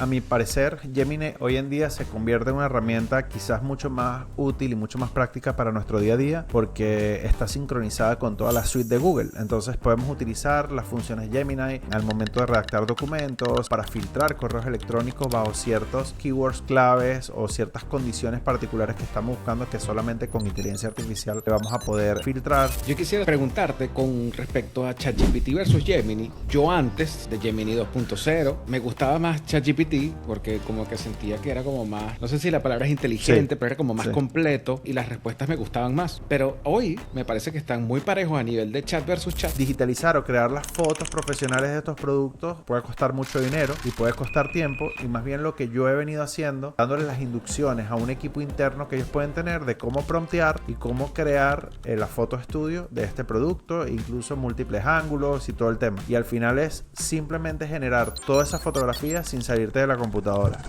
A mi parecer, Gemini hoy en día se convierte en una herramienta quizás mucho más útil y mucho más práctica para nuestro día a día porque está sincronizada con toda la suite de Google. Entonces podemos utilizar las funciones Gemini al momento de redactar documentos, para filtrar correos electrónicos bajo ciertos keywords claves o ciertas condiciones particulares que estamos buscando que solamente con inteligencia artificial le vamos a poder filtrar. Yo quisiera preguntarte con respecto a ChatGPT versus Gemini. Yo antes de Gemini 2.0 me gustaba más ChatGPT porque como que sentía que era como más, no sé si la palabra es inteligente, pero era como más completo y las respuestas me gustaban más. Pero hoy me parece que están muy parejos a nivel de chat versus chat. Digitalizar o crear las fotos profesionales de estos productos puede costar mucho dinero y puede costar tiempo, y más bien lo que yo he venido haciendo, dándoles las inducciones a un equipo interno que ellos pueden tener de cómo promptear y cómo crear la foto estudio de este producto, incluso múltiples ángulos y todo el tema. Y al final es simplemente generar toda esa fotografía sin salirte de la computadora.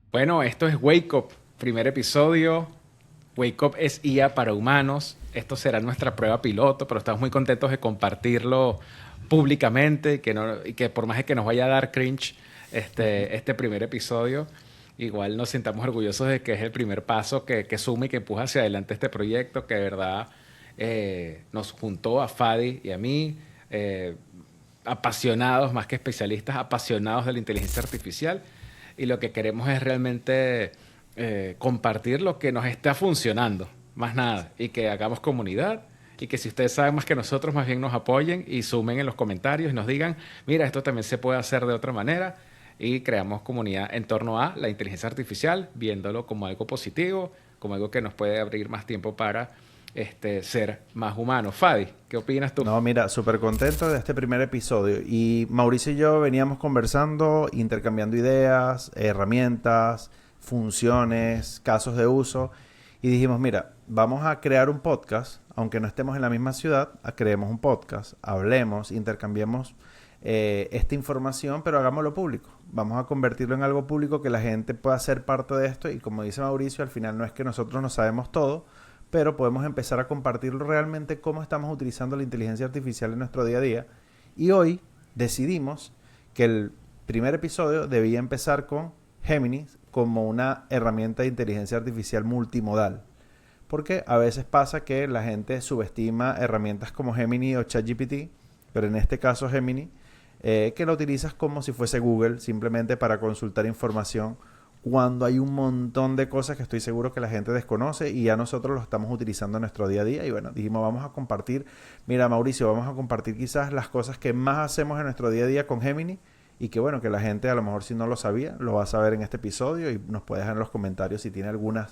Bueno, esto es Wake Up, primer episodio. Wake Up es IA para humanos. Esto será nuestra prueba piloto, pero estamos muy contentos de compartirlo públicamente y que por más de que nos vaya a dar cringe este primer episodio, igual nos sintamos orgullosos de que es el primer paso que suma y que empuja hacia adelante este proyecto que de verdad nos juntó a Fadi y a mí, apasionados, más que especialistas, apasionados de la inteligencia artificial, y lo que queremos es realmente compartir lo que nos está funcionando, más nada, y que hagamos comunidad, y que si ustedes saben más que nosotros, más bien nos apoyen y sumen en los comentarios y nos digan, mira, esto también se puede hacer de otra manera, y creamos comunidad en torno a la inteligencia artificial, viéndolo como algo positivo, como algo que nos puede abrir más tiempo para ser más humanos. Fadi, ¿qué opinas tú? No, mira, súper contento de este primer episodio. Y Mauricio y yo veníamos conversando, intercambiando ideas, herramientas, funciones, casos de uso. Y dijimos, mira, vamos a crear un podcast, aunque no estemos en la misma ciudad, creemos un podcast, hablemos, intercambiemos esta información, pero hagámoslo público. Vamos a convertirlo en algo público que la gente pueda ser parte de esto. Y como dice Mauricio, al final no es que nosotros no sabemos todo, pero podemos empezar a compartirlo realmente cómo estamos utilizando la inteligencia artificial en nuestro día a día. Y hoy decidimos que el primer episodio debía empezar con Gemini como una herramienta de inteligencia artificial multimodal. Porque a veces pasa que la gente subestima herramientas como Gemini o ChatGPT, pero en este caso Gemini, que lo utilizas como si fuese Google, simplemente para consultar información, cuando hay un montón de cosas que estoy seguro que la gente desconoce y ya nosotros lo estamos utilizando en nuestro día a día. Y bueno, dijimos, vamos a compartir, mira Mauricio, vamos a compartir quizás las cosas que más hacemos en nuestro día a día con Gemini, y que bueno, que la gente a lo mejor si no lo sabía, lo va a saber en este episodio, y nos puede dejar en los comentarios si tiene algunos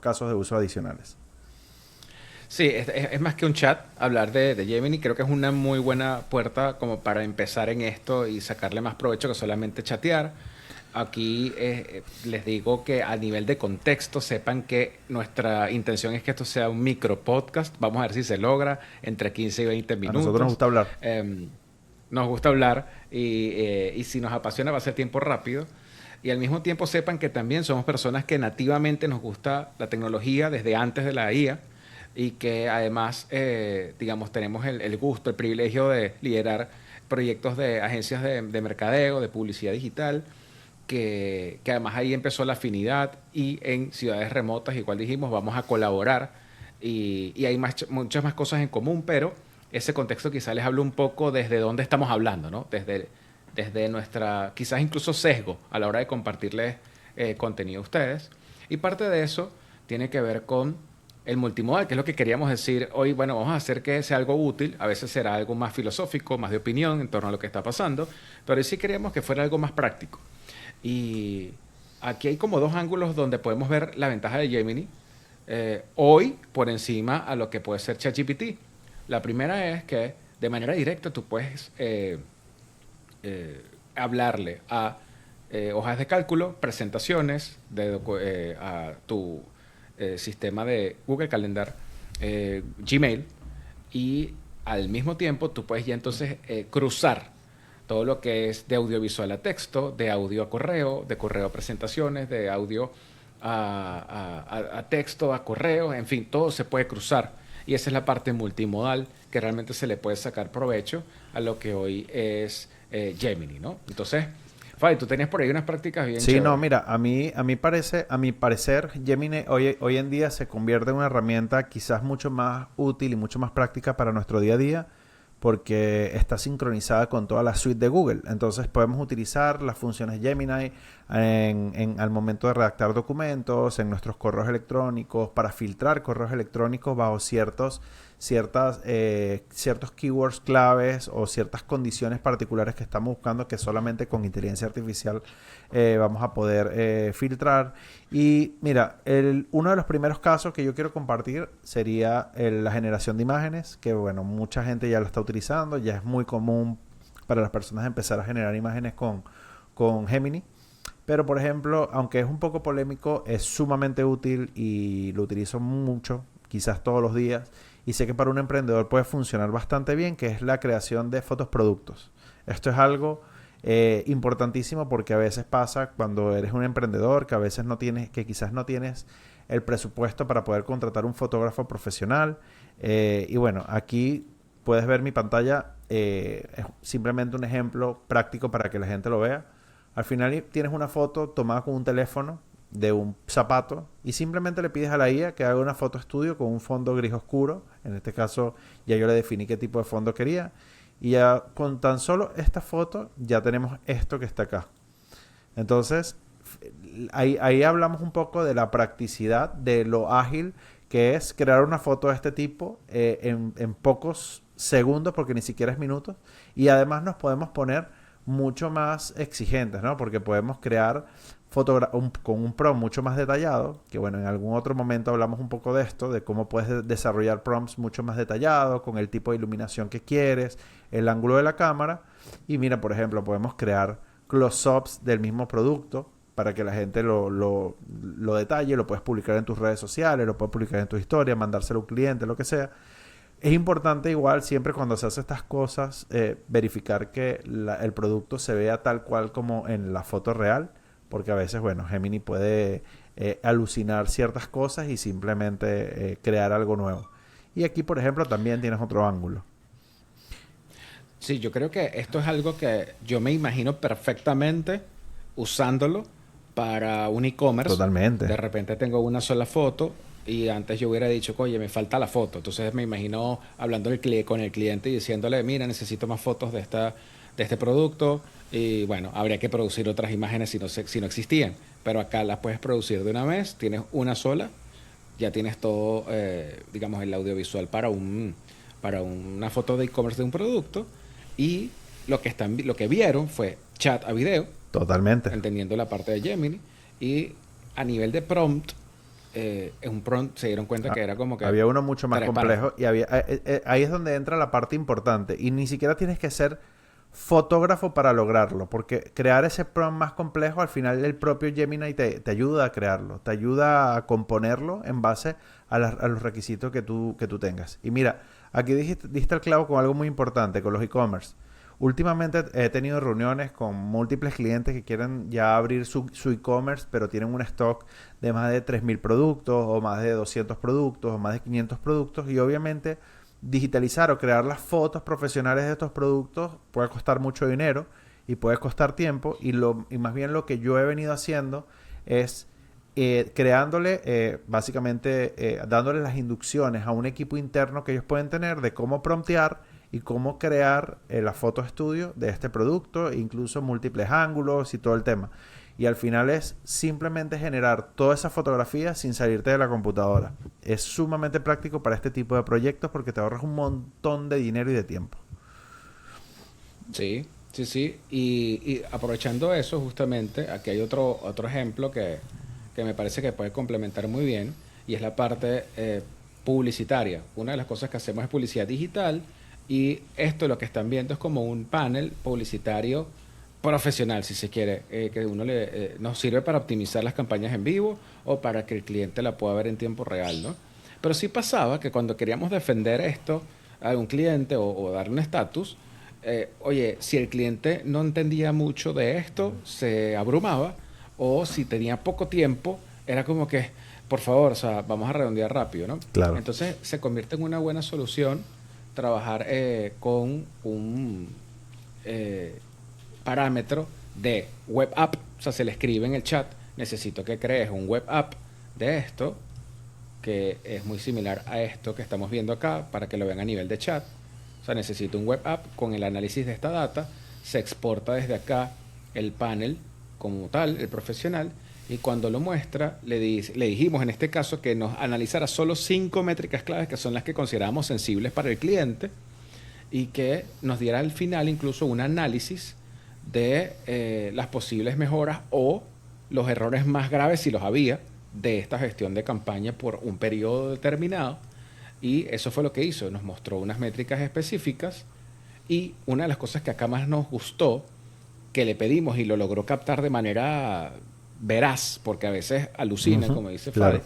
casos de uso adicionales. Sí, es más que un chat, hablar de Gemini. Creo que es una muy buena puerta como para empezar en esto y sacarle más provecho que solamente chatear. Aquí les digo que a nivel de contexto sepan que nuestra intención es que esto sea un micro podcast. Vamos a ver si se logra entre 15 y 20 minutos. A nosotros nos gusta hablar. Nos gusta hablar y si nos apasiona va a ser tiempo rápido. Y al mismo tiempo sepan que también somos personas que nativamente nos gusta la tecnología desde antes de la IA, y que además, digamos, tenemos el gusto, el privilegio de liderar proyectos de agencias de mercadeo, de publicidad digital, que además ahí empezó la afinidad, y en ciudades remotas, igual dijimos, vamos a colaborar y hay muchas más cosas en común, pero ese contexto quizás les hablo un poco desde dónde estamos hablando, ¿no? Desde nuestra, quizás incluso sesgo a la hora de compartirles contenido a ustedes. Y parte de eso tiene que ver con el multimodal, que es lo que queríamos decir hoy. Bueno, vamos a hacer que sea algo útil, a veces será algo más filosófico, más de opinión en torno a lo que está pasando, pero hoy sí queríamos que fuera algo más práctico. Y aquí hay como dos ángulos donde podemos ver la ventaja de Gemini hoy por encima a lo que puede ser ChatGPT. La primera es que de manera directa tú puedes hablarle a hojas de cálculo, presentaciones, a tu sistema de Google Calendar, Gmail, y al mismo tiempo tú puedes ya entonces cruzar todo lo que es de audiovisual a texto, de audio a correo, de correo a presentaciones, de audio a texto, a correo, en fin, todo se puede cruzar. Y esa es la parte multimodal que realmente se le puede sacar provecho a lo que hoy es Gemini, ¿no? Entonces, Fabi, tú tenías por ahí unas prácticas bien Sí, no, chéveres. mira, a mi parecer, Gemini hoy en día se convierte en una herramienta quizás mucho más útil y mucho más práctica para nuestro día a día porque está sincronizada con toda la suite de Google. Entonces podemos utilizar las funciones Gemini al momento de redactar documentos, en nuestros correos electrónicos, para filtrar correos electrónicos bajo ciertos keywords claves o ciertas condiciones particulares que estamos buscando que solamente con inteligencia artificial vamos a poder filtrar. Y mira, uno de los primeros casos que yo quiero compartir sería la generación de imágenes, que bueno, mucha gente ya lo está utilizando, ya es muy común para las personas empezar a generar imágenes con Gemini. Pero por ejemplo, aunque es un poco polémico, es sumamente útil y lo utilizo mucho, quizás todos los días. Y sé que para un emprendedor puede funcionar bastante bien, que es la creación de fotos productos. Esto es algo importantísimo porque a veces pasa cuando eres un emprendedor que a veces no tienes, que quizás no tienes el presupuesto para poder contratar un fotógrafo profesional. Y bueno, aquí puedes ver mi pantalla, es simplemente un ejemplo práctico para que la gente lo vea. Al final tienes una foto tomada con un teléfono de un zapato y simplemente le pides a la IA que haga una foto estudio con un fondo gris oscuro. En este caso ya yo le definí qué tipo de fondo quería y ya con tan solo esta foto ya tenemos esto que está acá. Entonces ahí hablamos un poco de la practicidad, de lo ágil que es crear una foto de este tipo en pocos segundos, porque ni siquiera es minutos, y además nos podemos poner mucho más exigentes, ¿no? Porque podemos crear con un prompt mucho más detallado, que bueno, en algún otro momento hablamos un poco de esto, de cómo puedes desarrollar prompts mucho más detallados, con el tipo de iluminación que quieres, el ángulo de la cámara, y mira, por ejemplo, podemos crear close-ups del mismo producto para que la gente lo detalle, lo puedes publicar en tus redes sociales, lo puedes publicar en tu historia, mandárselo a un cliente, lo que sea. Es importante igual siempre cuando se hace estas cosas verificar que el producto se vea tal cual como en la foto real, porque a veces, bueno, Gemini puede alucinar ciertas cosas y simplemente crear algo nuevo. Y aquí, por ejemplo, también tienes otro ángulo. Sí, yo creo que esto es algo que yo me imagino perfectamente usándolo para un e-commerce. Totalmente. De repente tengo una sola foto y antes yo hubiera dicho, oye, me falta la foto. Entonces me imagino hablando con el cliente y diciéndole, mira, necesito más fotos de este producto. Y bueno, habría que producir otras imágenes si no existían. Pero acá las puedes producir de una vez, tienes una sola, ya tienes todo, digamos, el audiovisual para una foto de e-commerce de un producto. Y lo que vieron fue chat a video, Totalmente. entendiendo la parte de Gemini. Y a nivel de prompt, en un prompt se dieron cuenta Ah, que era como que había uno mucho más tres párrafos. complejo y ahí es donde entra la parte importante. Y ni siquiera tienes que ser fotógrafo para lograrlo, porque crear ese prompt más complejo, al final el propio Gemini te ayuda a crearlo, te ayuda a componerlo en base a los requisitos que tú tengas. Y mira, aquí diste el clavo con algo muy importante, con los e-commerce. Últimamente he tenido reuniones con múltiples clientes que quieren ya abrir su e-commerce, pero tienen un stock de más de 3.000 productos, o más de 200 productos, o más de 500 productos, y obviamente digitalizar o crear las fotos profesionales de estos productos puede costar mucho dinero y puede costar tiempo, y más bien lo que yo he venido haciendo es creándole, básicamente dándole las inducciones a un equipo interno que ellos pueden tener de cómo promptear y cómo crear la foto estudio de este producto, incluso múltiples ángulos y todo el tema. Y al final es simplemente generar toda esa fotografía sin salirte de la computadora. Es sumamente práctico para este tipo de proyectos porque te ahorras un montón de dinero y de tiempo. Sí, sí, sí. Y aprovechando eso, justamente, aquí hay otro ejemplo que me parece que puede complementar muy bien, y es la parte publicitaria. Una de las cosas que hacemos es publicidad digital, y esto lo que están viendo es como un panel publicitario profesional, si se quiere, que nos sirve para optimizar las campañas en vivo o para que el cliente la pueda ver en tiempo real, ¿no? Pero sí pasaba que cuando queríamos defender esto a un cliente o darle un estatus, oye, si el cliente no entendía mucho de esto, se abrumaba, o si tenía poco tiempo, era como que, por favor, o sea, vamos a redondear rápido, ¿no? Claro. Entonces se convierte en una buena solución trabajar con un, eh, parámetro de web app, o sea, se le escribe en el chat, necesito que crees un web app de esto, que es muy similar a esto que estamos viendo acá, para que lo vean a nivel de chat. O sea, necesito un web app con el análisis de esta data, se exporta desde acá el panel como tal, el profesional, y cuando lo muestra, le dijimos en este caso que nos analizara solo 5 métricas claves que son las que consideramos sensibles para el cliente y que nos diera al final incluso un análisis de las posibles mejoras o los errores más graves, si los había, de esta gestión de campaña por un periodo determinado. Y eso fue lo que hizo, nos mostró unas métricas específicas y una de las cosas que acá más nos gustó, que le pedimos y lo logró captar de manera veraz, porque a veces alucina, como dice Fade, claro.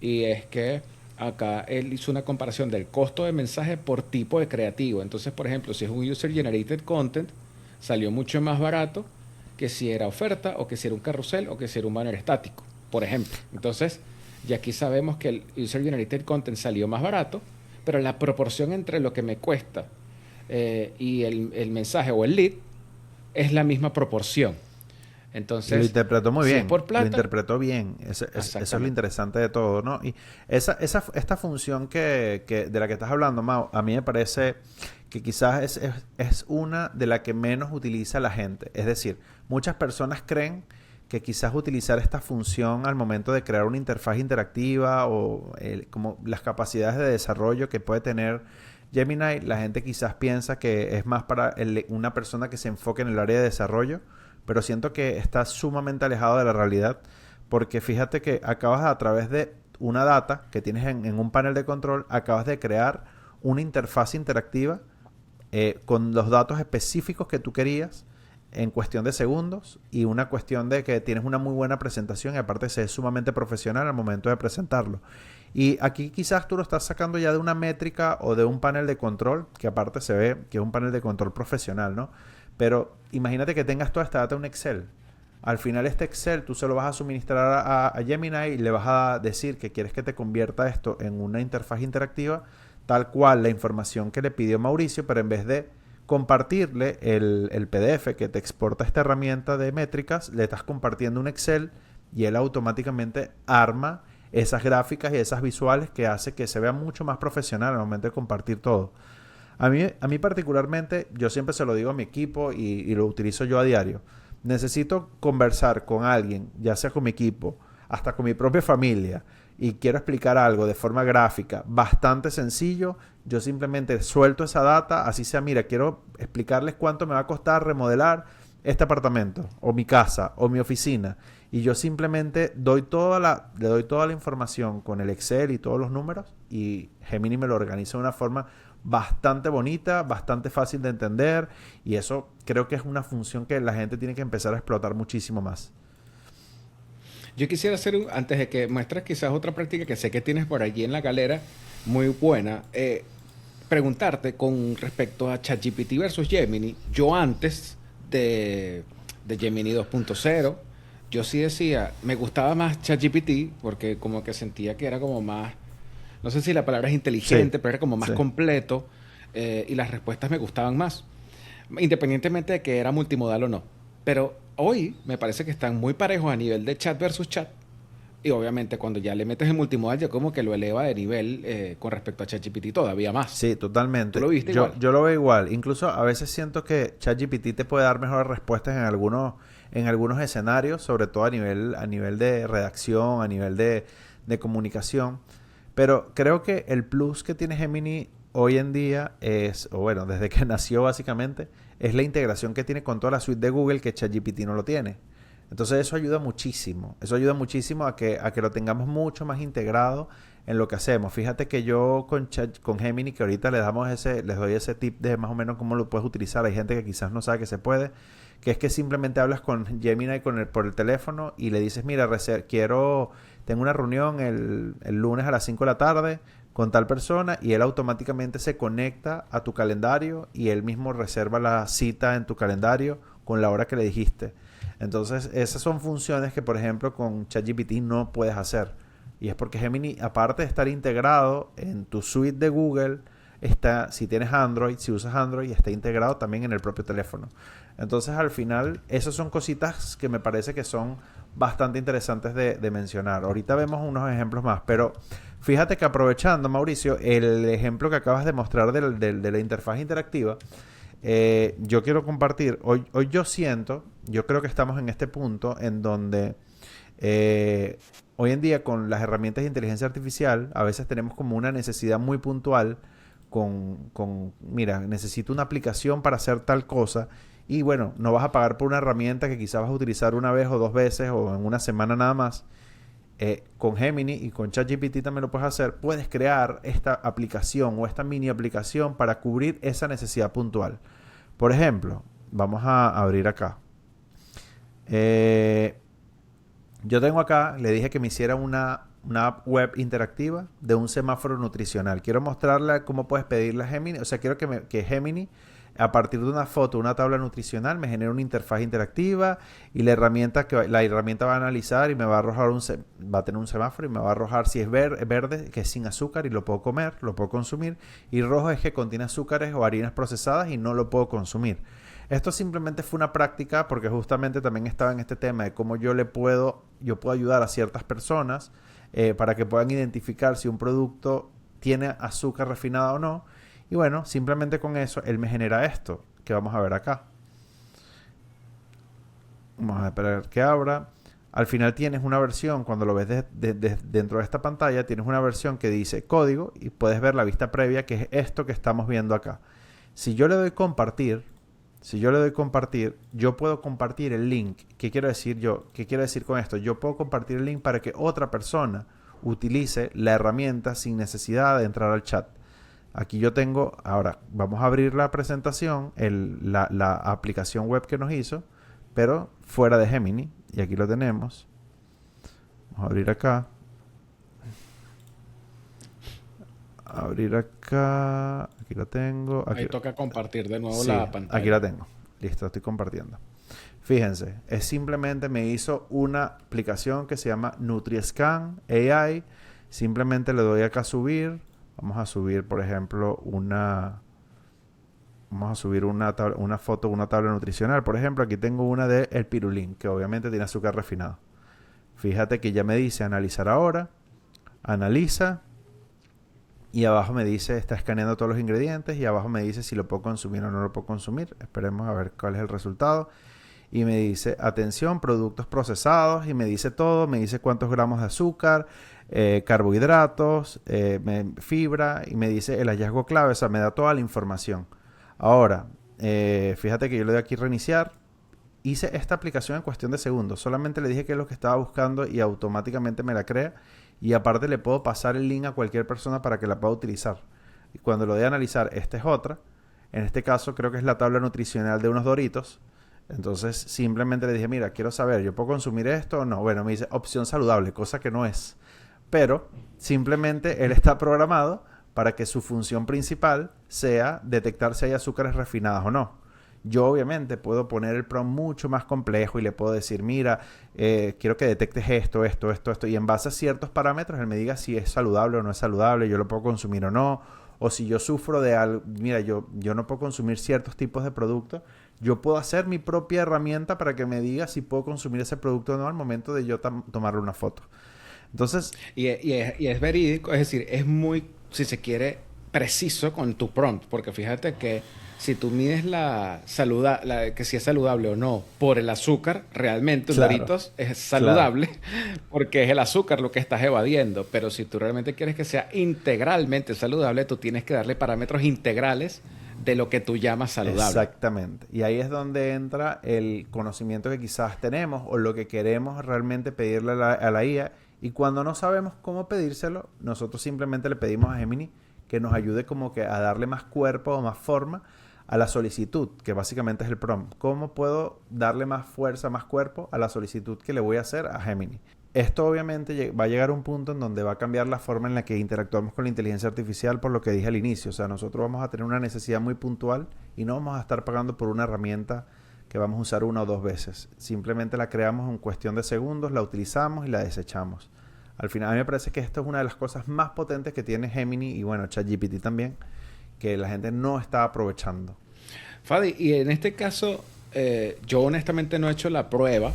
y es que acá él hizo una comparación del costo de mensaje por tipo de creativo. Entonces, por ejemplo, si es un user generated content, salió mucho más barato que si era oferta o que si era un carrusel o que si era un banner estático, por ejemplo. Entonces, ya aquí sabemos que el user generated content salió más barato, pero la proporción entre lo que me cuesta y el mensaje o el lead es la misma proporción. Y lo Entonces, interpretó muy si es bien, por lo plata, interpretó bien. Eso es lo exactamente. interesante de todo, ¿no? Y esta función de la que estás hablando, Mau, a mí me parece que quizás es una de la que menos utiliza la gente. Es decir, muchas personas creen que quizás utilizar esta función al momento de crear una interfaz interactiva o como las capacidades de desarrollo que puede tener Gemini, la gente quizás piensa que es más para una persona que se enfoque en el área de desarrollo, pero siento que está sumamente alejado de la realidad porque fíjate que acabas a través de una data que tienes en un panel de control, acabas de crear una interfaz interactiva con los datos específicos que tú querías en cuestión de segundos y una cuestión de que tienes una muy buena presentación y aparte se es sumamente profesional al momento de presentarlo. Y aquí quizás tú lo estás sacando ya de una métrica o de un panel de control, que aparte se ve que es un panel de control profesional, ¿no? Pero imagínate que tengas toda esta data en un Excel. Al final este Excel tú se lo vas a suministrar a Gemini y le vas a decir que quieres que te convierta esto en una interfaz interactiva, tal cual la información que le pidió Mauricio, pero en vez de compartirle el PDF que te exporta esta herramienta de métricas, le estás compartiendo un Excel y él automáticamente arma esas gráficas y esas visuales que hace que se vea mucho más profesional al momento de compartir todo. A mí particularmente, yo siempre se lo digo a mi equipo y lo utilizo yo a diario. Necesito conversar con alguien, ya sea con mi equipo, hasta con mi propia familia, y quiero explicar algo de forma gráfica, bastante sencillo. Yo simplemente suelto esa data, así sea, mira, quiero explicarles cuánto me va a costar remodelar este apartamento, o mi casa, o mi oficina. Y yo simplemente le doy toda la información con el Excel y todos los números, y Gemini me lo organiza de una forma bastante bonita, bastante fácil de entender, y eso creo que es una función que la gente tiene que empezar a explotar muchísimo más. Yo quisiera hacer, antes de que muestres quizás otra práctica que sé que tienes por allí en la galera, muy buena, preguntarte con respecto a ChatGPT versus Gemini. Yo antes de Gemini 2.0, yo sí decía, me gustaba más ChatGPT porque como que sentía que era como más, no sé si la palabra es Sí, inteligente, pero era como más sí. completo y las respuestas me gustaban más, independientemente de que era multimodal o no. Pero hoy me parece que están muy parejos a nivel de chat versus chat. Y obviamente cuando ya le metes el multimodal ya como que lo eleva de nivel con respecto a ChatGPT todavía más. Sí, ¿Tú totalmente. lo viste igual? Yo lo veo igual. Incluso a veces siento que ChatGPT te puede dar mejores respuestas en algunos escenarios, sobre todo a nivel de redacción, a nivel de comunicación. Pero creo que el plus que tiene Gemini hoy en día es, o bueno, desde que nació básicamente, es la integración que tiene con toda la suite de Google que ChatGPT no lo tiene. Entonces eso ayuda muchísimo. Eso ayuda muchísimo a que lo tengamos mucho más integrado en lo que hacemos. Fíjate que yo con Gemini, que ahorita les doy ese tip de más o menos cómo lo puedes utilizar. Hay gente que quizás no sabe que se puede, que es que simplemente hablas con Gemini por el teléfono y le dices, mira, tengo una reunión el lunes a las 5 de la tarde con tal persona y él automáticamente se conecta a tu calendario y él mismo reserva la cita en tu calendario con la hora que le dijiste. Entonces, esas son funciones que, por ejemplo, con ChatGPT no puedes hacer. Y es porque Gemini, aparte de estar integrado en tu suite de Google, si tienes Android, si usas Android, está integrado también en el propio teléfono. Entonces, al final, esas son cositas que me parece que son bastante interesantes de mencionar. Ahorita vemos unos ejemplos más, pero fíjate que aprovechando, Mauricio, el ejemplo que acabas de mostrar de la interfaz interactiva, yo quiero compartir, hoy yo creo que estamos en este punto en donde hoy en día con las herramientas de inteligencia artificial, a veces tenemos como una necesidad muy puntual mira, necesito una aplicación para hacer tal cosa y bueno, no vas a pagar por una herramienta que quizás vas a utilizar una vez o dos veces o en una semana nada más. Con Gemini y con ChatGPT también lo puedes hacer. Puedes crear esta aplicación o esta mini aplicación para cubrir esa necesidad puntual. Por ejemplo, vamos a abrir acá. Yo tengo acá, le dije que me hiciera una app web interactiva de un semáforo nutricional. Quiero mostrarle cómo puedes pedirle a Gemini. O sea, quiero que Gemini, a partir de una foto, una tabla nutricional, me genere una interfaz interactiva y la herramienta va a analizar y me va a arrojar va a tener un semáforo y me va a arrojar si es verde, que es sin azúcar y lo puedo comer, lo puedo consumir, y rojo es que contiene azúcares o harinas procesadas y no lo puedo consumir. Esto simplemente fue una práctica porque justamente también estaba en este tema de cómo yo puedo ayudar a ciertas personas para que puedan identificar si un producto tiene azúcar refinada o no. Y bueno, simplemente con eso él me genera esto que vamos a ver acá. Vamos a esperar que abra. Al final tienes una versión, cuando lo ves dentro de esta pantalla, tienes una versión que dice código y puedes ver la vista previa, que es esto que estamos viendo acá. Si yo le doy compartir, yo puedo compartir el link. ¿Qué quiero decir yo? ¿Qué quiero decir con esto? Yo puedo compartir el link para que otra persona utilice la herramienta sin necesidad de entrar al chat. Aquí yo tengo, ahora vamos a abrir la presentación, la aplicación web que nos hizo, pero fuera de Gemini. Y aquí lo tenemos. Vamos a abrir acá. Aquí la tengo. Ahí toca compartir de nuevo la pantalla. Aquí la tengo. Listo, estoy compartiendo. Fíjense, es simplemente me hizo una aplicación que se llama NutriScan AI. Simplemente le doy acá a subir. Vamos a subir, por ejemplo, una foto, una tabla nutricional. Por ejemplo, aquí tengo una de el pirulín, que obviamente tiene azúcar refinado. Fíjate que ya me dice analizar ahora. Analiza. Y abajo me dice, está escaneando todos los ingredientes. Y abajo me dice si lo puedo consumir o no lo puedo consumir. Esperemos a ver cuál es el resultado. Y me dice, atención, productos procesados. Y me dice todo. Me dice cuántos gramos de azúcar, carbohidratos, fibra. Y me dice el hallazgo clave. O sea, me da toda la información. Ahora, fíjate que yo le doy aquí reiniciar. Hice esta aplicación en cuestión de segundos. Solamente le dije qué es lo que estaba buscando y automáticamente me la crea. Y aparte le puedo pasar el link a cualquier persona para que la pueda utilizar. Y cuando lo dé a analizar, esta es otra. En este caso creo que es la tabla nutricional de unos Doritos. Entonces simplemente le dije, mira, quiero saber, ¿yo puedo consumir esto o no? Bueno, me dice opción saludable, cosa que no es. Pero simplemente él está programado para que su función principal sea detectar si hay azúcares refinadas o no. Yo obviamente puedo poner el prompt mucho más complejo y le puedo decir, mira, quiero que detectes esto. Y en base a ciertos parámetros, él me diga si es saludable o no es saludable, yo lo puedo consumir o no. O si yo sufro de algo, mira, yo no puedo consumir ciertos tipos de productos. Yo puedo hacer mi propia herramienta para que me diga si puedo consumir ese producto o no al momento de yo tomarle una foto. Entonces... Y es verídico, es decir, es muy, si se quiere, preciso con tu prompt. Porque fíjate que si tú mides que si es saludable o no por el azúcar, realmente un Doritos es saludable porque es el azúcar lo que estás evadiendo. Pero si tú realmente quieres que sea integralmente saludable, tú tienes que darle parámetros integrales de lo que tú llamas saludable. Exactamente. Y ahí es donde entra el conocimiento que quizás tenemos o lo que queremos realmente pedirle a la IA. Y cuando no sabemos cómo pedírselo, nosotros simplemente le pedimos a Gemini que nos ayude como que a darle más cuerpo o más forma a la solicitud, que básicamente es el prompt. ¿Cómo puedo darle más fuerza, más cuerpo a la solicitud que le voy a hacer a Gemini? Esto obviamente va a llegar a un punto en donde va a cambiar la forma en la que interactuamos con la inteligencia artificial, por lo que dije al inicio. O sea, nosotros vamos a tener una necesidad muy puntual y no vamos a estar pagando por una herramienta que vamos a usar una o dos veces. Simplemente la creamos en cuestión de segundos, la utilizamos y la desechamos. Al final a mí me parece que esto es una de las cosas más potentes que tiene Gemini y bueno, ChatGPT también, que la gente no está aprovechando. Fadi, y en este caso, Yo honestamente no he hecho la prueba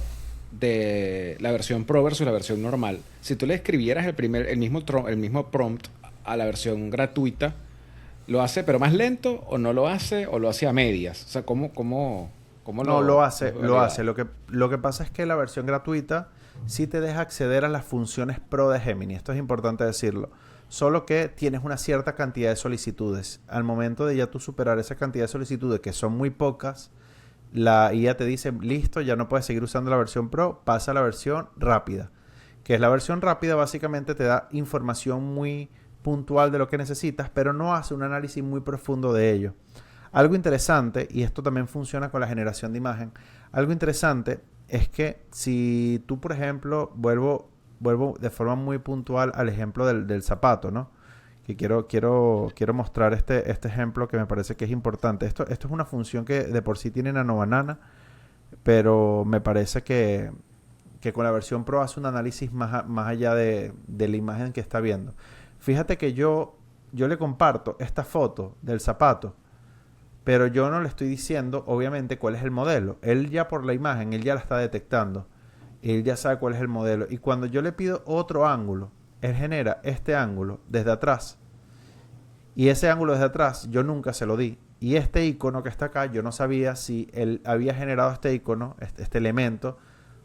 de la versión Pro versus la versión normal. Si tú le escribieras el mismo prompt a la versión gratuita, ¿lo hace pero más lento o no lo hace o lo hace a medias? O sea, ¿cómo No, lo lo evalúa? hace. Lo que pasa es que la versión gratuita sí te deja acceder a las funciones pro de Gemini. Esto es importante decirlo. Solo que tienes una cierta cantidad de solicitudes. Al momento de ya tú superar esa cantidad de solicitudes, que son muy pocas, la IA te dice, listo, ya no puedes seguir usando la versión Pro, pasa a la versión rápida. Que es la versión rápida, básicamente te da información muy puntual de lo que necesitas, pero no hace un análisis muy profundo de ello. Algo interesante, y esto también funciona con la generación de imagen, algo interesante es que si tú, por ejemplo, vuelvo de forma muy puntual al ejemplo del zapato, ¿no? Que quiero mostrar este ejemplo que me parece que es importante. Esto es una función que de por sí tiene Nano Banana, pero me parece que con la versión Pro hace un análisis más allá de la imagen que está viendo. Fíjate que yo le comparto esta foto del zapato, pero yo no le estoy diciendo, obviamente, cuál es el modelo. Él ya por la imagen, él ya la está detectando. Él ya sabe cuál es el modelo. Y cuando yo le pido otro ángulo, él genera este ángulo desde atrás. Y ese ángulo desde atrás yo nunca se lo di. Y este icono que está acá, yo no sabía si él había generado este icono, este elemento,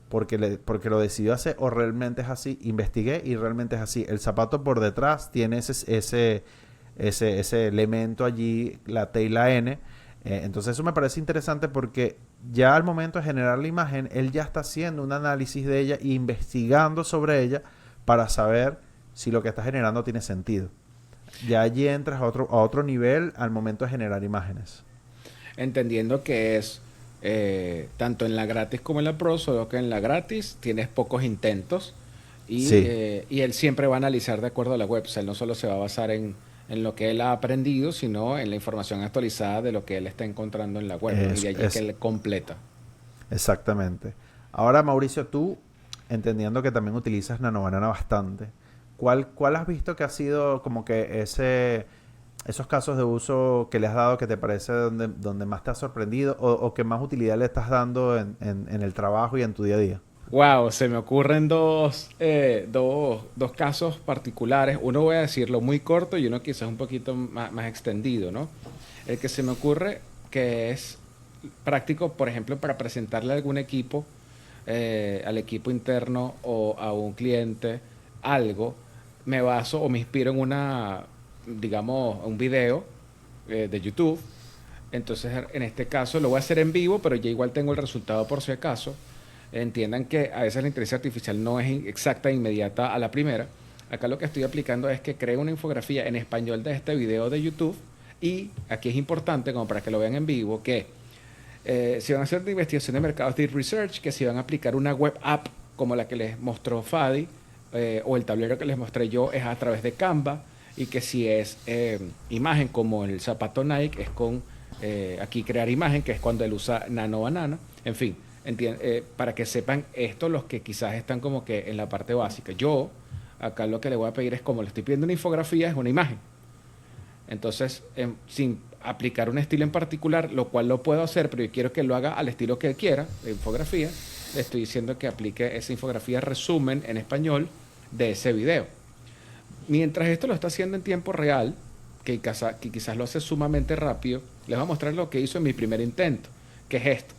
porque lo decidió hacer o realmente es así. Investigué y realmente es así. El zapato por detrás tiene ese elemento allí, la T y la N. Entonces eso me parece interesante porque ya al momento de generar la imagen, él ya está haciendo un análisis de ella e investigando sobre ella para saber si lo que está generando tiene sentido. Ya allí entras a otro nivel al momento de generar imágenes. Entendiendo que es tanto en la gratis como en la Pro, solo que en la gratis tienes pocos intentos Sí, y él siempre va a analizar de acuerdo a la web. O sea, él no solo se va a basar en lo que él ha aprendido, sino en la información actualizada de lo que él está encontrando en la web, ¿no? Y de allí que es él completa. exactamente. Ahora, Mauricio, tú, entendiendo que también utilizas Nanobanana bastante, ¿cuál has visto que ha sido como que esos casos de uso que le has dado que te parece donde más te ha sorprendido o que más utilidad le estás dando en el trabajo y en tu día a día? Wow, se me ocurren dos casos particulares. Uno voy a decirlo muy corto y uno quizás un poquito más extendido, ¿no? El que se me ocurre que es práctico, por ejemplo, para presentarle a algún equipo, al equipo interno o a un cliente algo, me baso o me inspiro en digamos, un video de YouTube. Entonces, en este caso lo voy a hacer en vivo, pero ya igual tengo el resultado por si acaso. Entiendan que a veces la inteligencia artificial no es exacta e inmediata a la primera. Acá lo que estoy aplicando es que creo una infografía en español de este video de YouTube y aquí es importante, como para que lo vean en vivo, que si van a hacer de investigación de mercados, de research, que si van a aplicar una web app como la que les mostró Fadi o el tablero que les mostré yo es a través de Canva y que si es imagen como el zapato Nike es con aquí crear imagen, que es cuando él usa Nano Banana. En fin, para que sepan esto los que quizás están como que en la parte básica. Yo acá lo que le voy a pedir es como le estoy pidiendo una infografía, es una imagen. Entonces, sin aplicar un estilo en particular, lo cual lo puedo hacer, pero yo quiero que lo haga al estilo que él quiera, de infografía, le estoy diciendo que aplique esa infografía resumen en español de ese video. Mientras esto lo está haciendo en tiempo real, que quizás lo hace sumamente rápido, les voy a mostrar lo que hizo en mi primer intento, que es esto.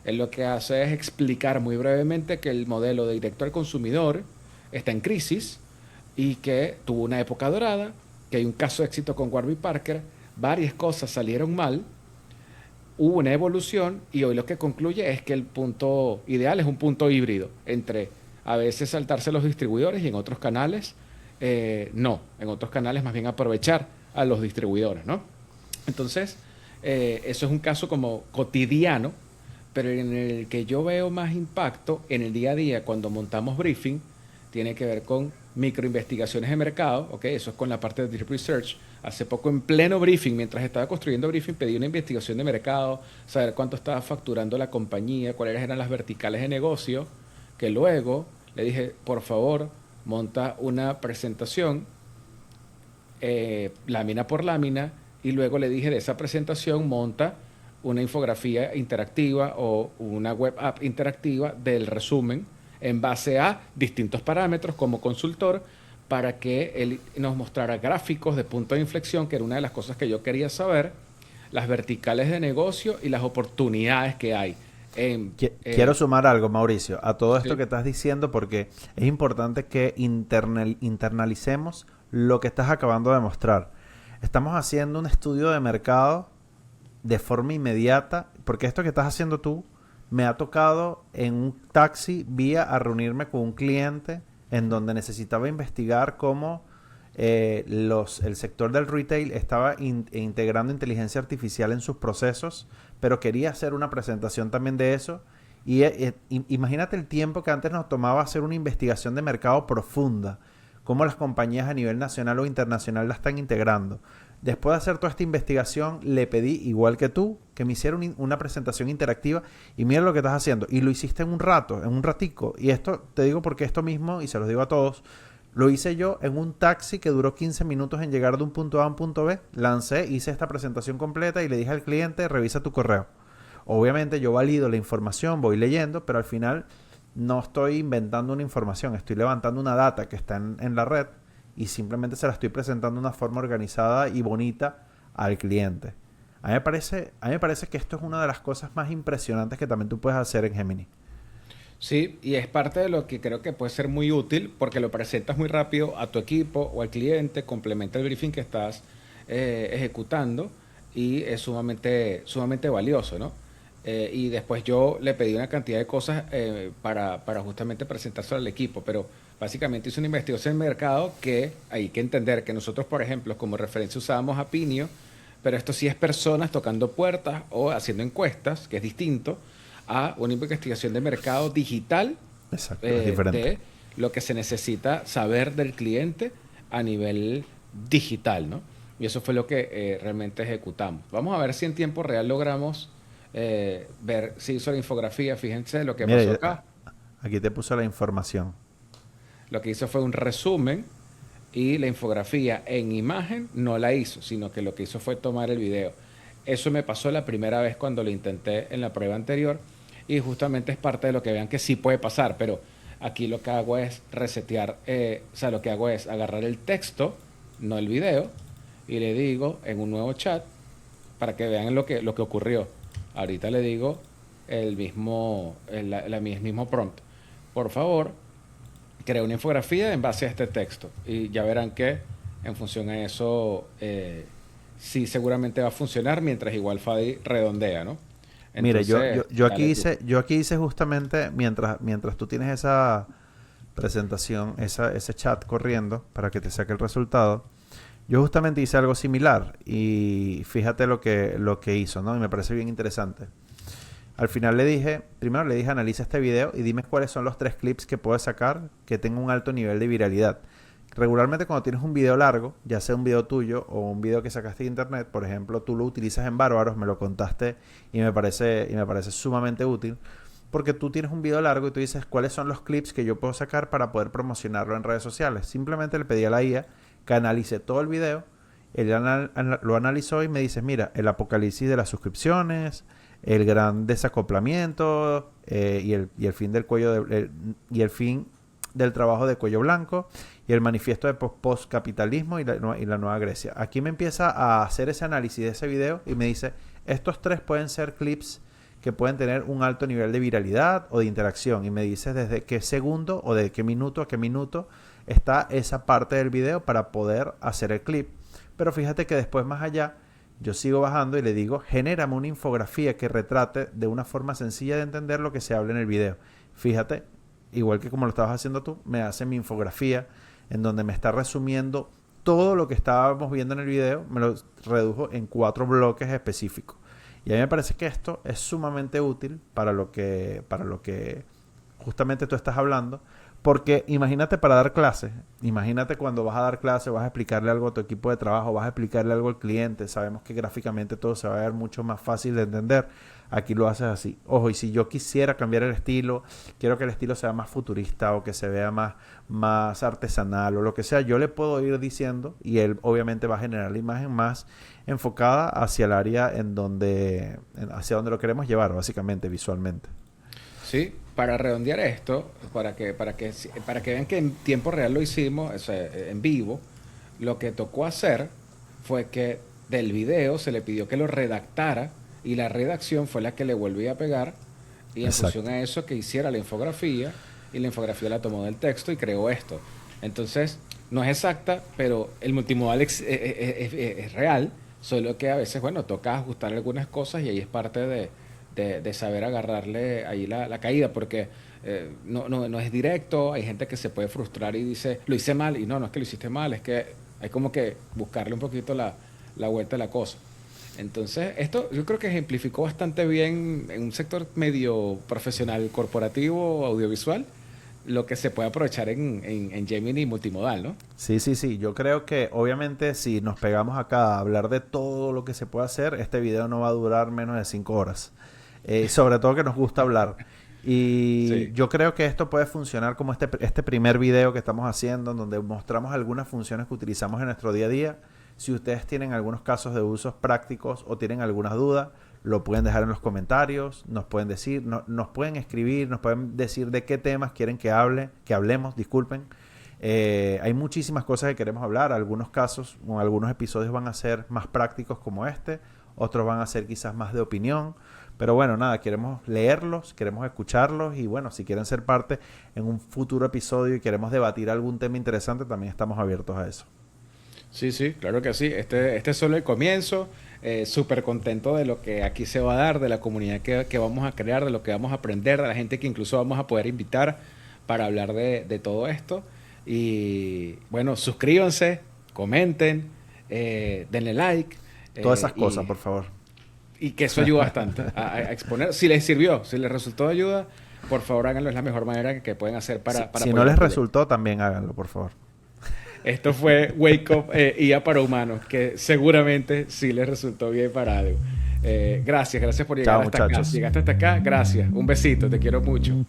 Él lo que hace es explicar muy brevemente que el modelo de directo al consumidor está en crisis y que tuvo una época dorada, que hay un caso de éxito con Warby Parker, varias cosas salieron mal, hubo una evolución y hoy lo que concluye es que el punto ideal es un punto híbrido entre a veces saltarse los distribuidores y en otros canales no, en otros canales más bien aprovechar a los distribuidores, ¿no? Entonces, eso es un caso como cotidiano, pero en el que yo veo más impacto en el día a día cuando montamos briefing, tiene que ver con microinvestigaciones de mercado, ¿ok? Eso es con la parte de Deep Research. Hace poco en pleno briefing, mientras estaba construyendo briefing, pedí una investigación de mercado, saber cuánto estaba facturando la compañía, cuáles eran las verticales de negocio, que luego le dije, por favor, monta una presentación lámina por lámina y luego le dije de esa presentación monta una infografía interactiva o una web app interactiva del resumen en base a distintos parámetros como consultor para que él nos mostrara gráficos de punto de inflexión, que era una de las cosas que yo quería saber, las verticales de negocio y las oportunidades que hay. Quiero sumar algo, Mauricio, a todo esto Sí, que estás diciendo porque es importante que internalicemos lo que estás acabando de mostrar. Estamos haciendo un estudio de mercado de forma inmediata, porque esto que estás haciendo tú me ha tocado en un taxi vía a reunirme con un cliente en donde necesitaba investigar cómo el sector del retail estaba integrando inteligencia artificial en sus procesos, pero quería hacer una presentación también de eso. Y imagínate el tiempo que antes nos tomaba hacer una investigación de mercado profunda, cómo las compañías a nivel nacional o internacional la están integrando. Después de hacer toda esta investigación, le pedí, igual que tú, que me hiciera una presentación interactiva y mira lo que estás haciendo. Y lo hiciste en un rato, en un ratico. Y esto te digo porque esto mismo, y se los digo a todos, lo hice yo en un taxi que duró 15 minutos en llegar de un punto A a un punto B. Lancé, hice esta presentación completa y le dije al cliente, revisa tu correo. Obviamente yo valido la información, voy leyendo, pero al final no estoy inventando una información, estoy levantando una data que está en la red y simplemente se la estoy presentando de una forma organizada y bonita al cliente. A mí me parece que esto es una de las cosas más impresionantes que también tú puedes hacer en Gemini. sí, y es parte de lo que creo que puede ser muy útil porque lo presentas muy rápido a tu equipo o al cliente, complementa el briefing que estás ejecutando y es sumamente valioso, ¿no? Y después yo le pedí una cantidad de cosas para justamente presentárselo al equipo, pero básicamente hice una investigación en mercado que hay que entender que nosotros, por ejemplo, como referencia usábamos Apinio, pero esto sí es personas tocando puertas o haciendo encuestas, que es distinto a una investigación de mercado digital Exacto, es diferente. de lo que se necesita saber del cliente a nivel digital, ¿no? Y eso fue lo que realmente ejecutamos. Vamos a ver si en tiempo real logramos ver si hizo la infografía. Fíjense lo que Mira, pasó acá. aquí te puse la información. Lo que hizo fue un resumen y la infografía en imagen no la hizo, sino que lo que hizo fue tomar el video. Eso me pasó la primera vez cuando lo intenté en la prueba anterior y justamente es parte de lo que vean que sí puede pasar, pero aquí lo que hago es resetear, o sea, lo que hago es agarrar el texto, no el video, y le digo en un nuevo chat para que vean lo que ocurrió. Ahorita le digo el mismo prompt. Por favor, crea una infografía en base a este texto. Y ya verán que en función a eso sí seguramente va a funcionar mientras igual Fadi redondea, ¿no? Mire, Entonces, dale tú. yo aquí hice justamente, mientras tú tienes esa presentación, ese chat corriendo para que te saque el resultado, yo justamente hice algo similar y fíjate lo que hizo, ¿no? Y me parece bien interesante. Al final primero le dije, analiza este video y dime cuáles son los 3 clips que puedes sacar que tengan un alto nivel de viralidad. Regularmente cuando tienes un video largo, ya sea un video tuyo o un video que sacaste de internet, por ejemplo, tú lo utilizas en Bárbaros, me lo contaste y me parece sumamente útil, porque tú tienes un video largo y tú dices cuáles son los clips que yo puedo sacar para poder promocionarlo en redes sociales. Simplemente le pedí a la IA que analice todo el video, él lo analizó y me dice, mira, el apocalipsis de las suscripciones, el gran desacoplamiento y el fin del y el fin del trabajo de cuello blanco y el manifiesto de postcapitalismo y la nueva Grecia. Aquí me empieza a hacer ese análisis de ese video y me dice, estos 3 pueden ser clips que pueden tener un alto nivel de viralidad o de interacción y me dice desde qué segundo o de qué minuto a qué minuto está esa parte del video para poder hacer el clip. Pero fíjate que después más allá yo sigo bajando y le digo, genérame una infografía que retrate de una forma sencilla de entender lo que se habla en el video. Fíjate, igual que como lo estabas haciendo tú, me hace mi infografía en donde me está resumiendo todo lo que estábamos viendo en el video, me lo redujo en 4 bloques específicos. Y a mí me parece que esto es sumamente útil para lo que justamente tú estás hablando, porque imagínate para dar clases, imagínate cuando vas a dar clases, vas a explicarle algo a tu equipo de trabajo, vas a explicarle algo al cliente, sabemos que gráficamente todo se va a ver mucho más fácil de entender, aquí lo haces así. Ojo, y si yo quisiera cambiar el estilo, quiero que el estilo sea más futurista o que se vea más artesanal o lo que sea, yo le puedo ir diciendo y él obviamente va a generar la imagen más enfocada hacia el área hacia donde lo queremos llevar, básicamente, visualmente. Sí, para redondear esto, para que vean que en tiempo real lo hicimos, o sea, en vivo, lo que tocó hacer fue que del video se le pidió que lo redactara y la redacción fue la que le volvía a pegar y en función Exacto. a eso que hiciera la infografía y la infografía la tomó del texto y creó esto. Entonces, no es exacta, pero el multimodal es real, solo que a veces, bueno, toca ajustar algunas cosas y ahí es parte de saber agarrarle ahí la caída, porque no es directo, hay gente que se puede frustrar y dice, lo hice mal, y no es que lo hiciste mal, es que hay como que buscarle un poquito la vuelta a la cosa. Entonces, esto yo creo que ejemplificó bastante bien en un sector medio profesional, corporativo, audiovisual, lo que se puede aprovechar en Gemini multimodal, ¿no? Sí, sí, sí. Yo creo que obviamente si nos pegamos acá a hablar de todo lo que se puede hacer, este video no va a durar menos de 5 horas. Sobre todo que nos gusta hablar. Y Sí. yo creo que esto puede funcionar como este primer video que estamos haciendo, en donde mostramos algunas funciones que utilizamos en nuestro día a día. Si ustedes tienen algunos casos de usos prácticos o tienen algunas dudas, lo pueden dejar en los comentarios, nos pueden decir, nos pueden escribir, nos pueden decir de qué temas quieren que hablemos, disculpen. Hay muchísimas cosas que queremos hablar. Algunos casos o algunos episodios van a ser más prácticos como este, otros van a ser quizás más de opinión. Pero bueno, nada, queremos leerlos, queremos escucharlos y bueno, si quieren ser parte en un futuro episodio y queremos debatir algún tema interesante, también estamos abiertos a eso. Sí, sí, claro que sí. Este es solo el comienzo. Súper contento de lo que aquí se va a dar, de la comunidad que vamos a crear, de lo que vamos a aprender, de la gente que incluso vamos a poder invitar para hablar de todo esto. Y bueno, suscríbanse, comenten, denle like Todas esas cosas, y, por favor. y que eso ayuda bastante a exponer. Si les sirvió, si les resultó de ayuda, por favor háganlo. Es la mejor manera que pueden hacer para Si no apoyar les el proyecto. resultó, también háganlo, por favor. Esto fue Wake Up IA para humanos, que seguramente sí les resultó bien para algo. Gracias por llegar Chao, hasta acá. muchachos. Llegaste hasta acá, gracias. Un besito, te quiero mucho.